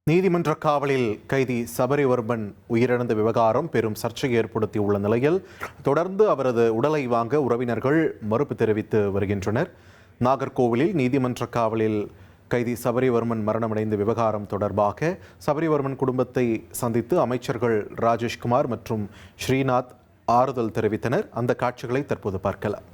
நீதிமன்ற காவலில் கைதி சபரிவர்மன் உயிரிழந்த விவகாரம் பெரும் சர்ச்சையை ஏற்படுத்தியுள்ள நிலையில் தொடர்ந்து அவரது உடலை வாங்க உறவினர்கள் மறுப்பு தெரிவித்து வருகின்றனர். நாகர்கோவிலில் நீதிமன்ற காவலில் கைதி சபரிவர்மன் மரணமடைந்த விவகாரம் தொடர்பாக சபரிவர்மன் குடும்பத்தை சந்தித்து அமைச்சர்கள் ராஜேஷ்குமார் மற்றும் ஸ்ரீநாத் ஆறுதல் தெரிவித்தனர். அந்த காட்சிகளை தற்போது பார்க்கலாம்.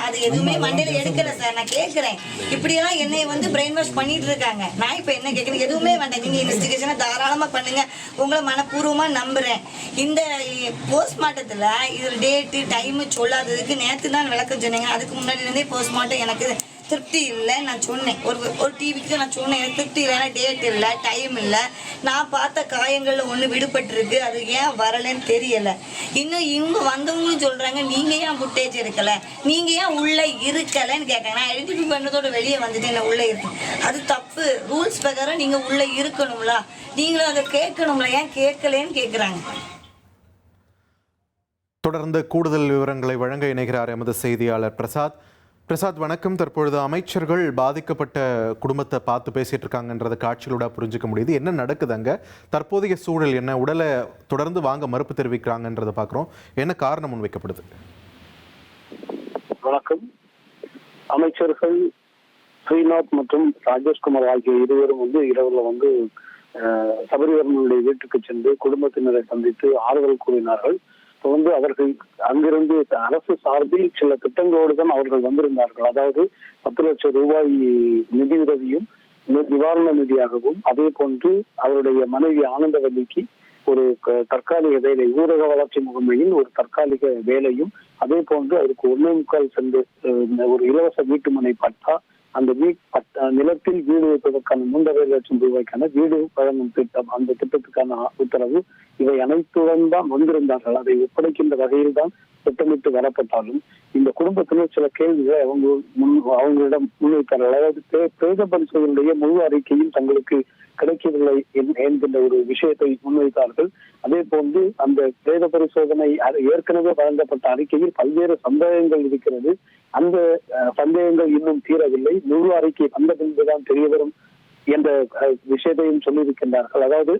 அது எதுவுமே மண்டையில எடுக்கல சார். நான் கேட்கிறேன், இப்படியெல்லாம் என்னை பிரெயின் வாஷ் பண்ணிட்டு இருக்காங்க. நான் இப்ப என்ன கேட்கிறேன், எதுவுமே வேண்டாம், நீங்க இன்வெஸ்டிகேஷனை தாராளமா பண்ணுங்க, உங்களை மனப்பூர்வமா நம்புறேன். இந்த போஸ்ட்மார்ட்டத்துல இது டேட்டு டைம் சொல்லாததுக்கு நேற்று தான் விளக்கம் சொன்னீங்க. அதுக்கு முன்னாடி இருந்தே போஸ்ட்மார்ட்டம் எனக்கு திருப்தி இல்லை. நான் சொன்னேன், ஒரு டிவிக்கு நான் சொன்னேன், எனக்கு திருப்தி இல்லை, டேட் இல்லை, டைம் இல்லை, நான் பார்த்த காயங்களில் ஒன்று விடுபட்டுருக்கு, அது ஏன் வரலைன்னு தெரியலை. இன்னும் இவங்க வந்தவங்களும் சொல்கிறாங்க, நீங்கள் ஏன் ஃபுட்டேஜ் எடுக்கலை, நீங்கள் ஏன் உள்ளே இருக்கலைன்னு கேட்காங்க. நான் ஐடென்டிஃபை பண்ணதோட வெளியே வந்துட்டு என்ன உள்ளே இருக்கு, அது தப்பு. ரூல்ஸ் பிரகாரம் நீங்கள் உள்ளே இருக்கணும்ல, நீங்களும் அதை கேட்கணும்ல, ஏன் கேட்கலன்னு கேட்குறாங்க. தொடர்ந்து கூடுதல் விவரங்களை வழங்க இணைகிறார் எமது செய்தியாளர் பிரசாத். வணக்கம். தற்பொழுது அமைச்சர்கள் பாதிக்கப்பட்ட குடும்பத்தை பார்த்து பேசிட்டு இருக்காங்கன்றத காட்சிகளோட புரிஞ்சுக்க முடியுது. என்ன நடக்குது அங்க, தற்போதைய சூழல் என்ன, உடலை தொடர்ந்து வாங்க மறுப்பு தெரிவிக்கிறாங்கன்றத பார்க்குறோம். என்ன காரணம் முன்வைக்கப்படுது? வணக்கம். அமைச்சர்கள் ஸ்ரீநாத் மற்றும் ராஜேஷ்குமார் ஆகிய இருவரும் இரவுல சபரிவர்மனுடைய வீட்டுக்கு சென்று குடும்பத்தினரை சந்தித்து ஆறுதல் கூறினார்கள். தொடர்ந்து அவர்கள் அங்கிருந்து அரசு சார்பில் சில திட்டங்களோடு தான் அவர்கள் வந்திருந்தார்கள். அதாவது 10 லட்சம் ரூபாய் நிதி உதவியும் நிவாரண நிதியாகவும், அதே போன்று அவருடைய மனைவி ஆனந்தவல்லிக்கு ஒரு தற்காலிக வேலை, ஊரக வளர்ச்சி முகமையில் ஒரு தற்காலிக வேலையும், அதே போன்று அவருக்கு 1.25 சென்ட் ஒரு இலவச வீட்டுமனை பட்டா, அந்த நிலத்தில் வீடு வைப்பதற்கான 3.5 லட்சம் ரூபாய்க்கான வீடு வழங்கும் திட்டம், அந்த திட்டத்துக்கான உத்தரவு, இவை அனைத்துடன் தான் வந்திருந்தார்கள். அதை ஒப்படைக்கின்ற வகையில் தான் திட்டமிட்டு வரப்பட்டாலும் இந்த குடும்பத்தினர் சில கேள்விகளை அவங்களிடம் முன்வைத்தார்கள். அதாவது பிரேத பரிசோதனையுடைய முழு அறிக்கையில் தங்களுக்கு கிடைக்கவில்லை என்கின்ற ஒரு விஷயத்தை முன்வைத்தார்கள். அதே போன்று அந்த பிரேத பரிசோதனை ஏற்கனவே வழங்கப்பட்ட அறிக்கையில் பல்வேறு சந்தேகங்கள் இருக்கிறது. அந்த சந்தேகங்கள் இன்னும் தீரவில்லை, முழு அறிக்கை வந்த பின்புதான் தெரிய வரும் என்ற விஷயத்தையும் சொல்லியிருக்கின்றார்கள். அதாவது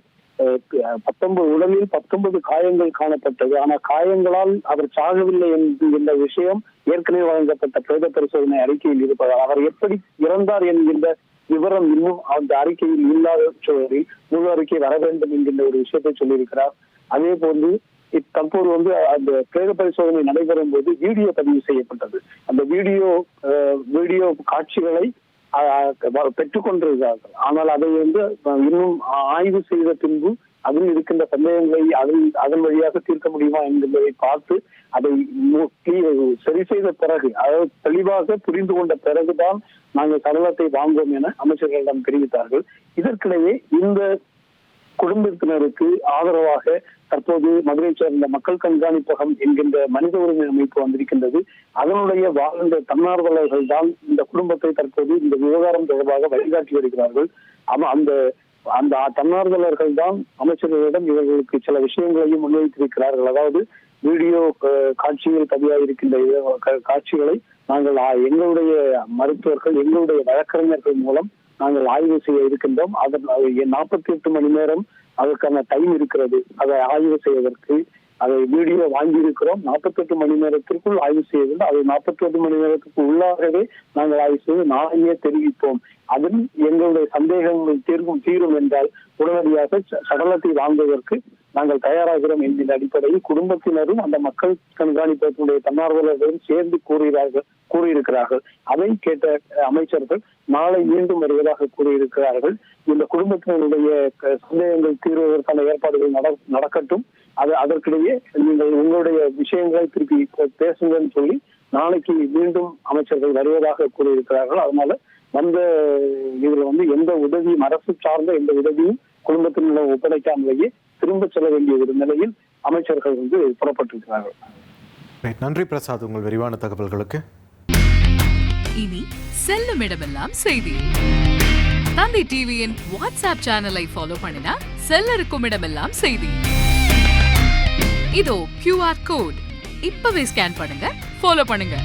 உடலில் 19 காயங்கள் காணப்பட்டது, ஆனால் காயங்களால் அவர் சாகவில்லை என்கின்ற விஷயம் ஏற்கனவே வழங்கப்பட்ட பிரேத பரிசோதனை அறிக்கையில் இருப்பதால் அவர் எப்படி இறந்தார் என்கின்ற விவரம் இன்னும் அந்த அறிக்கையில் இல்லாத சூழலில் முழு அறிக்கை வர வேண்டும் என்கின்ற ஒரு விஷயத்தை சொல்லியிருக்கிறார். அதே போன்று தற்போது அந்த பிரேத பரிசோதனை நடைபெறும் போது வீடியோ பதிவு செய்யப்பட்டது. அந்த வீடியோ காட்சிகளை பெற்றுக் கொண்டிருக்கிறார்கள். ஆனால் அதை இன்னும் ஆய்வு செய்த பின்பு அதில் இருக்கின்ற சந்தேகங்களை அதன் வழியாக தீர்க்க முடியுமா என்பதை பார்த்து அதை சரி செய்த பிறகு, அதாவது தெளிவாக புரிந்து கொண்ட பிறகுதான் நாங்கள் சடலத்தை வாங்குவோம் என அமைச்சர்களிடம் தெரிவித்தார்கள். இதற்கிடையே இந்த குடும்பத்தினருக்கு ஆதரவாக தற்போது மதுரை சேர்ந்த மக்கள் கண்காணிப்பகம் என்கின்ற மனித உரிமை அமைப்பு வந்திருக்கின்றது. அதனுடைய வாழ்ந்த தன்னார்வலர்கள் தான் இந்த குடும்பத்தை தற்போது இந்த விவகாரம் தொடர்பாக வழிகாட்டி வருகிறார்கள். அந்த தன்னார்வலர்கள் தான் அமைச்சர்களிடம் இவர்களுக்கு சில விஷயங்களையும் முன்வைத்திருக்கிறார்கள். அதாவது வீடியோ காட்சிகள் பதிவாயிருக்கின்ற காட்சிகளை நாங்கள் எங்களுடைய மருத்துவர்கள், எங்களுடைய வழக்கறிஞர்கள் மூலம் நாங்கள் ஆய்வு செய்ய இருக்கின்றோம். அதன் 48 மணி நேரம் அதற்கான டைம் இருக்கிறது. அதை ஆய்வு செய்வதற்கு அதை வீடியோ வாங்கியிருக்கிறோம். 48 மணி நேரத்திற்குள் ஆய்வு செய்ய வேண்டும். அதை 48 மணி நேரத்துக்கு உள்ளாகவே நாங்கள் ஆய்வு செய்து நாளையே தெரிவிப்போம். அதில் எங்களுடைய சந்தேகங்கள் தீரும் என்றால் உடனடியாக சடலத்தை வாங்குவதற்கு நாங்கள் தயாராகிறோம் என்கிற அடிப்படையில் குடும்பத்தினரும் அந்த மக்கள் கண்காணிப்பதனுடைய தன்னார்வலர்களும் சேர்ந்து கூறியிருக்கிறார்கள். அதை கேட்ட அமைச்சர்கள் நாளை மீண்டும் வருவதாக கூறியிருக்கிறார்கள். இந்த குடும்பத்தினருடைய சந்தேகங்கள் தீர்வதற்கான ஏற்பாடுகள் நடக்கட்டும். அதற்கிடையே நீங்கள் உங்களுடைய விஷயங்களை திருப்பி பேசுங்கன்னு சொல்லி நாளைக்கு மீண்டும் அமைச்சர்கள் வருவதாக கூறியிருக்கிறார்கள். அதனால இதுல எந்த உதவியும், அரசு சார்ந்த எந்த உதவியும் குடும்பத்தினர் ஒப்படைக்காமலேயே திரும்ப செல்ல வேண்டிய ஒரு நிலையில் அமைச்சர்கள் புறப்பட்டிருக்கிறார்கள். நன்றி பிரசாத், உங்கள் விரிவான தகவல்களுக்கு. இனி செல்லும் இடமெல்லாம் செய்தி. தந்தை டிவியின் வாட்ஸ்அப் சேனலை ஃபாலோ பண்ணினா செல்ல இருக்கும் இடமெல்லாம் செய்தி. இதோ QR கோட், இப்பவே ஸ்கேன் பண்ணுங்க, ஃபாலோ பண்ணுங்க.